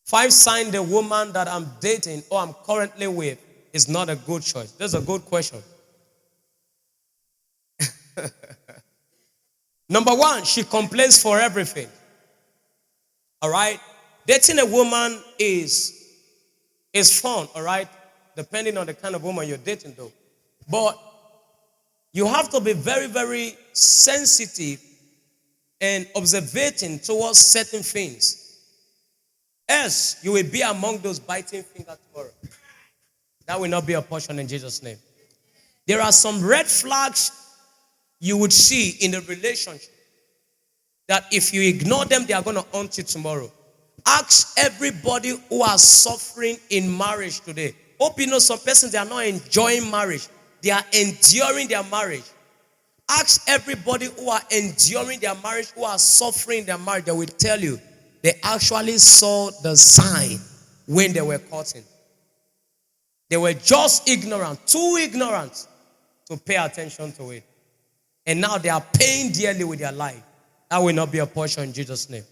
5 signs the woman that I'm dating or I'm currently with is not a good choice. That's a good question. Number 1, she complains for everything. All right? Dating a woman is fun, all right? Depending on the kind of woman you're dating, though. But you have to be very, very sensitive and observing towards certain things. Else, you will be among those biting fingers tomorrow. That will not be a portion in Jesus' name. There are some red flags you would see in the relationship that if you ignore them, they are going to haunt you tomorrow. Ask everybody who are suffering in marriage today. Hope you know some persons, they are not enjoying marriage. They are enduring their marriage. Ask everybody who are enduring their marriage, who are suffering their marriage. They will tell you they actually saw the sign when they were courting. They were just ignorant, too ignorant to pay attention to it. And now they are paying dearly with their life. That will not be a portion in Jesus' name.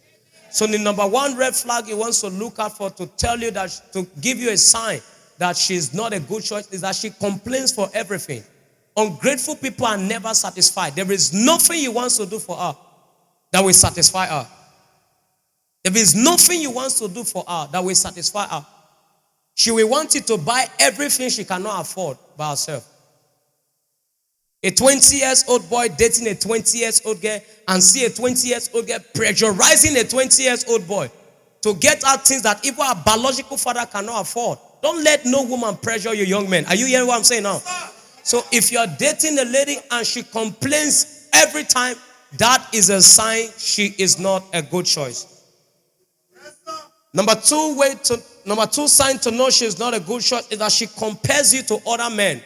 So the number 1 red flag he wants to look out for to tell you that, to give you a sign that she's not a good choice, is that she complains for everything. Ungrateful people are never satisfied. There is nothing you want to do for her that will satisfy her. There is nothing you want to do for her that will satisfy her. She will want you to buy everything she cannot afford by herself. A 20-year-old boy dating a 20-year-old girl and see a 20-year-old girl pressurizing a 20-year-old boy to get out things that even a biological father cannot afford. Don't let no woman pressure you, young men. Are you hearing what I'm saying now? So if you're dating a lady and she complains every time, that is a sign she is not a good choice. Number 2 sign to know she is not a good choice is that she compares you to other men.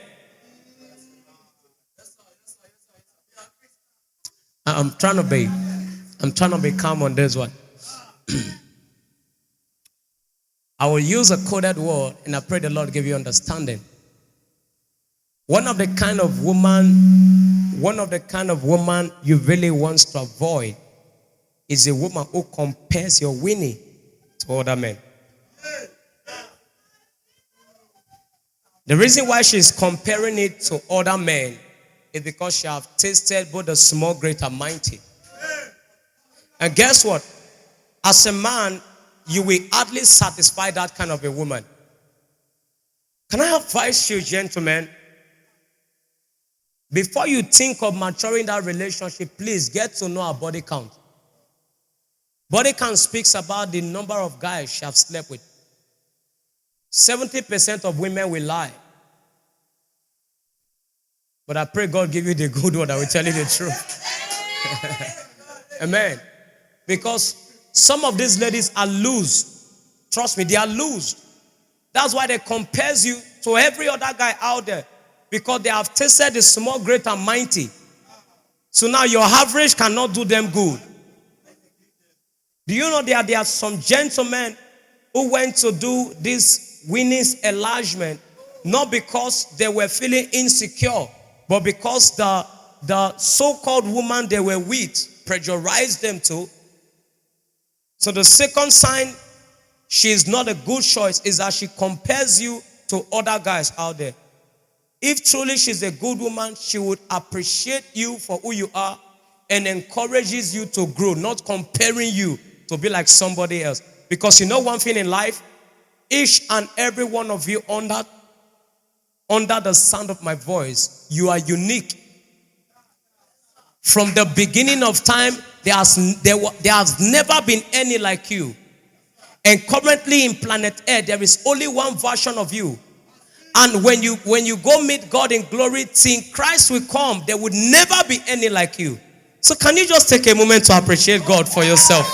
I'm trying to be calm on this one. I will use a coded word and I pray the Lord give you understanding. One of the kind of woman you really want to avoid is a woman who compares your winning to other men. The reason why she's comparing it to other men is because she have tasted both the small, great, and mighty. And guess what? As a man, you will hardly satisfy that kind of a woman. Can I advise you, gentlemen? Before you think of maturing that relationship, please get to know her body count. Body count speaks about the number of guys she have slept with. 70% of women will lie. But I pray God give you the good one that will tell you the truth. Amen. Because some of these ladies are loose. Trust me, they are loose. That's why they compare you to every other guy out there. Because they have tasted the small, great, and mighty. So now your average cannot do them good. Do you know there are some gentlemen who went to do this winnings enlargement, not because they were feeling insecure, but because the so-called woman they were with pressurized them to. So the second sign she is not a good choice is that she compares you to other guys out there. If truly she's a good woman, she would appreciate you for who you are and encourages you to grow, not comparing you to be like somebody else. Because you know one thing in life, each and every one of you under the sound of my voice, you are unique. From the beginning of time, there has never been any like you. And currently in planet Earth, there is only one version of you. And when you go meet God in glory, till Christ will come, there would never be any like you. So can you just take a moment to appreciate God for yourself?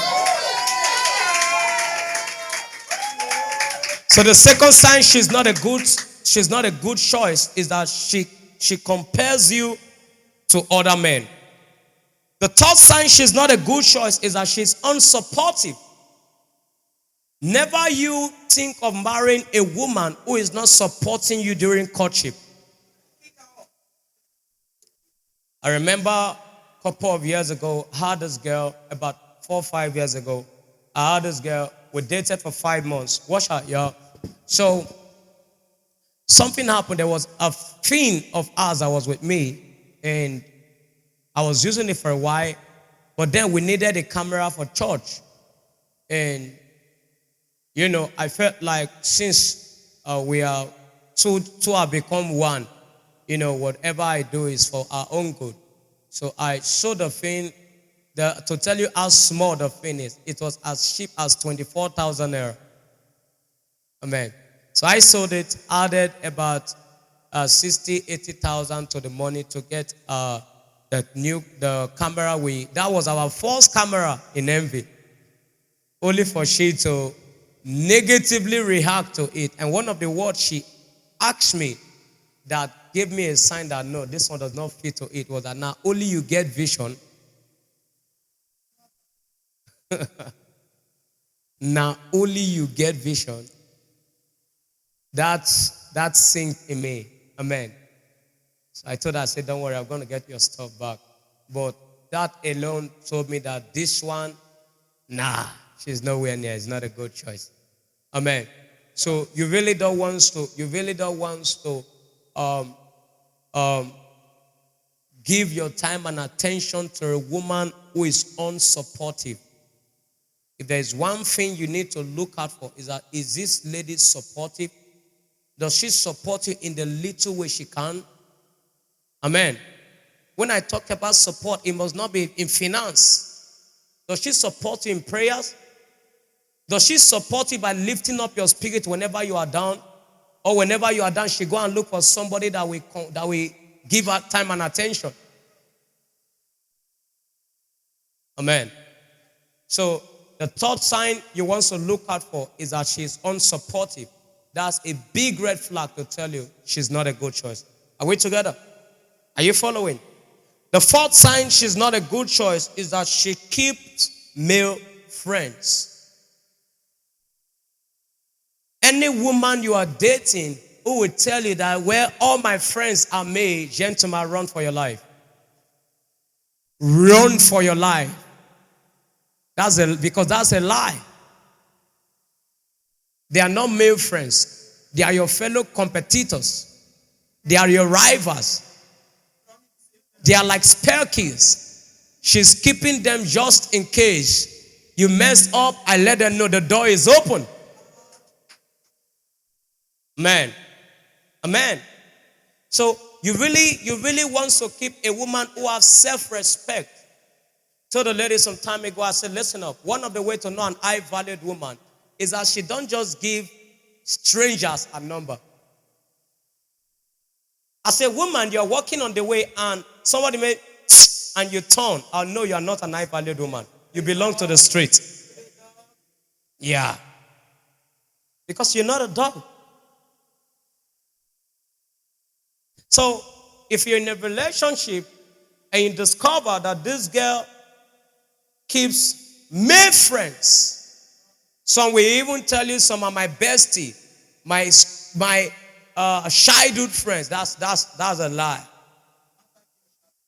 So the second sign she's not a good choice is that she compares you to other men. The third sign she's not a good choice is that she's unsupportive. Never you think of marrying a woman who is not supporting you during courtship. I remember a couple of years ago, I had this girl, about 4 or 5 years ago, I had this girl We dated for 5 months. Watch out, y'all. So something happened. There was a friend of ours that was with me, and I was using it for a while, but then we needed a camera for church. And, I felt like since we are two have become one, whatever I do is for our own good. So I sold the thing. To tell you how small the thing is, it was as cheap as 24,000 naira. Amen. So I sold it, added about 60, 80,000 to the money to get the camera. That was our first camera in MV. Only for she to negatively react to it. And one of the words she asked me that gave me a sign that no, this one does not fit to it was that now only you get vision. Now only you get vision. That synced in me. Amen. So I told her, I said, don't worry, I'm going to get your stuff back. But that alone told me that this one, she's nowhere near. It's not a good choice. Amen. So you really don't want to give your time and attention to a woman who is unsupportive. If there is one thing you need to look out for is this lady supportive? Does she support you in the little way she can? Amen. When I talk about support, it must not be in finance. Does she support you in prayers? Does she support you by lifting up your spirit whenever you are down? Or whenever you are down, she go and look for somebody that will give her time and attention. Amen. So the third sign you want to look out for is that she is unsupportive. That's a big red flag to tell you she's not a good choice. Are we together? Are you following? The fourth sign she's not a good choice is that she keeps male friends. Any woman you are dating who will tell you that where all my friends are male, gentlemen, run for your life. Run for your life. Because that's a lie. They are not male friends. They are your fellow competitors. They are your rivals. They are like spare keys. She's keeping them just in case you mess up. I let them know the door is open. Amen. Amen. So you really want to keep a woman who has self-respect. Told the lady some time ago, I said, listen up. One of the ways to know an high-valued woman is that she don't just give strangers a number. As a woman, you're walking on the way and somebody may and you turn. I'll know you're not an high-valued woman. You belong to the street. Yeah. Because you're not a dog. So, if you're in a relationship and you discover that this girl keeps male friends, some will even tell you some are my bestie, my childhood friends. That's a lie.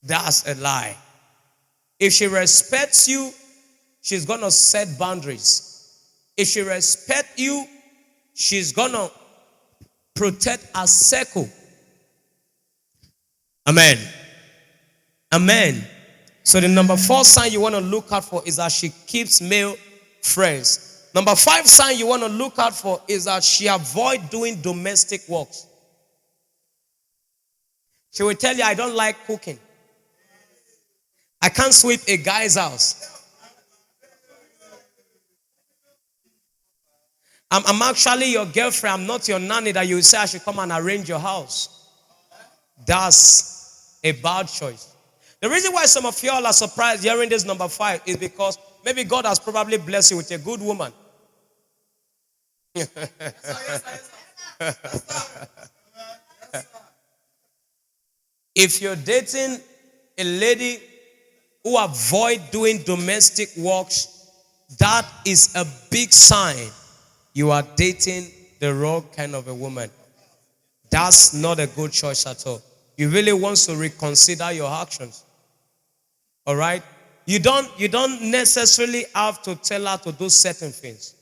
That's a lie. If she respects you, she's gonna set boundaries. If she respects you, she's gonna protect her circle. Amen. Amen. So the number 4 sign you want to look out for is that she keeps male friends. Number 5 sign you want to look out for is that she avoids doing domestic works. She will tell you, I don't like cooking. I can't sweep a guy's house. I'm actually your girlfriend. I'm not your nanny that you say I should come and arrange your house. That's a bad choice. The reason why some of y'all are surprised hearing this number 5 is because maybe God has probably blessed you with a good woman. If you're dating a lady who avoids doing domestic works, that is a big sign you are dating the wrong kind of a woman. That's not a good choice at all. You really want to reconsider your actions. All right? You don't necessarily have to tell her to do certain things.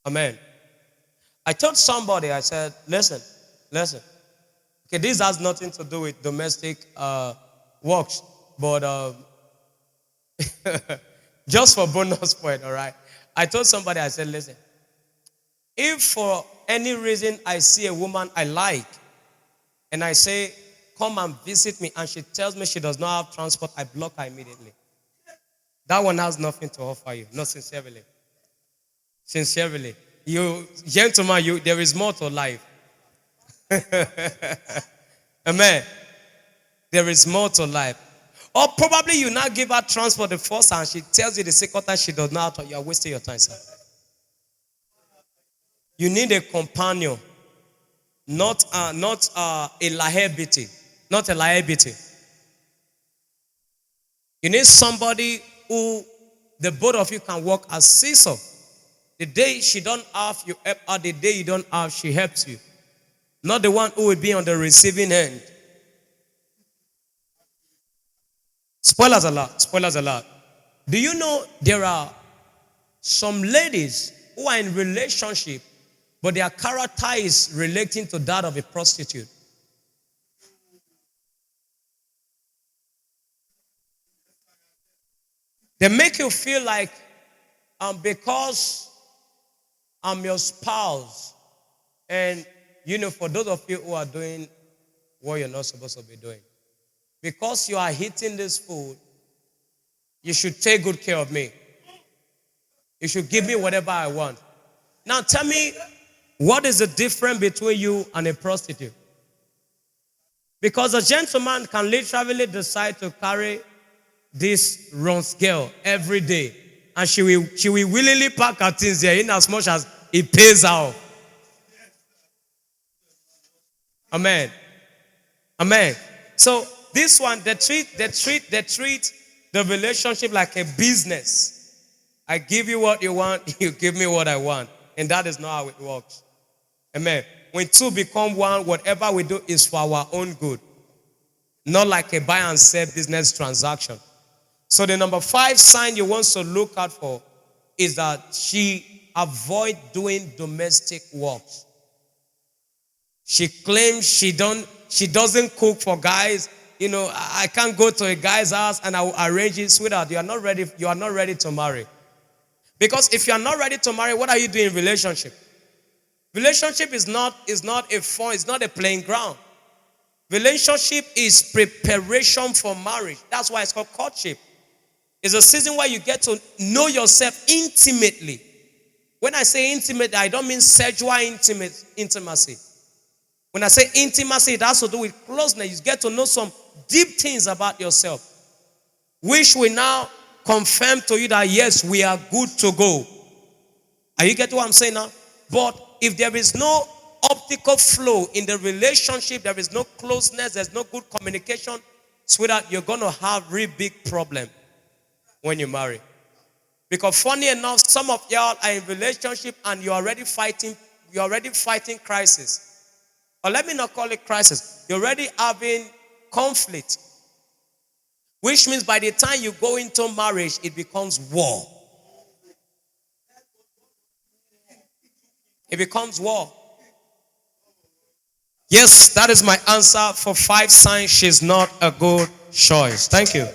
Amen. I told somebody, I said, listen. Okay, this has nothing to do with domestic works, but just for bonus point, all right? I told somebody, I said, listen, if for any reason I see a woman I like, and I say, come and visit me, and she tells me she does not have transport, I block her immediately. That one has nothing to offer you, not sincerely. Sincerely. You, gentlemen, there is more to life. Amen. There is more to life. Or probably you now give her transport the first time, she tells you the second time she does not, you are wasting your time, sir. You need a companion, not a liability. Not a liability. You need somebody who the both of you can work as seesaw. The day she don't have, you help her. The day you don't have, she helps you. Not the one who will be on the receiving end. Spoilers alert. Spoilers alert. Do you know there are some ladies who are in relationship, but their character is relating to that of a prostitute? They make you feel like because I'm your spouse, and for those of you who are doing what you're not supposed to be doing, because you are eating this food, you should take good care of me. You should give me whatever I want. Now tell me, what is the difference between you and a prostitute? Because a gentleman can literally decide to carry this runs girl every day, and she will willingly pack her things there in as much as it pays out. Amen. Amen. So this one, they treat the relationship like a business. I give you what you want, you give me what I want. And that is not how it works. Amen. When two become one, whatever we do is for our own good. Not like a buy and sell business transaction. So the number 5 sign you want to look out for is that she avoid doing domestic works. She claims she doesn't cook for guys. I can't go to a guy's house and I will arrange it. Sweetheart, you are not ready to marry. Because if you are not ready to marry, what are you doing in relationship? Relationship is not a fun, it's not a playing ground. Relationship is preparation for marriage. That's why it's called courtship. It's a season where you get to know yourself intimately. When I say intimate, I don't mean sexual intimacy. When I say intimacy, it has to do with closeness. You get to know some deep things about yourself, which will now confirm to you that yes, we are good to go. Are you getting what I'm saying now? But if there is no optical flow in the relationship, there is no closeness, there's no good communication, sweetheart, you're going to have a really big problem when you marry. Because funny enough, some of y'all are in relationship and you're already fighting crisis. Or let me not call it crisis. You're already having conflict. Which means by the time you go into marriage, it becomes war. It becomes war. Yes, that is my answer for 5 signs she's not a good choice. Thank you.